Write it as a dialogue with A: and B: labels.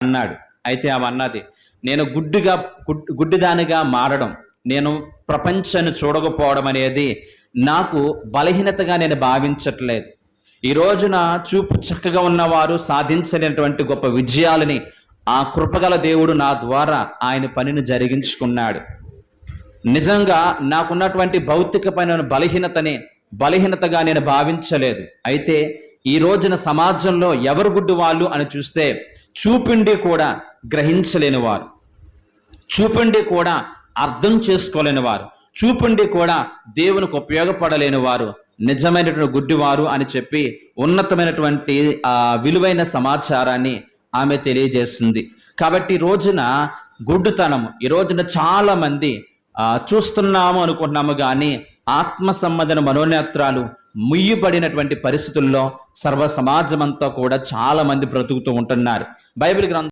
A: అన్నాడు. అయితే ఆమె అన్నది, నేను గుడ్డిదానిగా మారడం, నేను ప్రపంచాన్ని చూడకపోవడం అనేది నాకు బలహీనతగా నేను భావించట్లేదు. ఈ రోజున చూపు చక్కగా ఉన్నవారు సాధించలేనటువంటి గొప్ప విజయాలని ఆ కృపగల దేవుడు నా ద్వారా ఆయన పనిని జరిగించుకున్నాడు. నిజంగా నాకున్నటువంటి భౌతికమైన బలహీనతగా నేను భావించలేదు. అయితే ఈ రోజున సమాజంలో ఎవరు గుడ్డి వాళ్ళు అని చూస్తే చూపిండి కూడా గ్రహించలేని వారు, చూపిండి కూడా అర్థం చేసుకోలేని వారు, చూపిండి కూడా దేవునికి ఉపయోగపడలేని వారు నిజమైనటువంటి గుడ్డివారు అని చెప్పి ఉన్నతమైనటువంటి విలువైన సమాచారాన్ని ఆమె తెలియజేస్తుంది. కాబట్టి ఈ రోజున గుడ్డుతనము, ఈ రోజున చాలా మంది చూస్తున్నాము అనుకుంటున్నాము, కానీ ఆత్మ సంబంధన మనోనేత్రాలు ముయ్యబడినటువంటి పరిస్థితుల్లో సర్వ సమాజమంతా కూడా చాలా మంది బ్రతుకుతూ ఉంటున్నారు. బైబిల్ గ్రంథం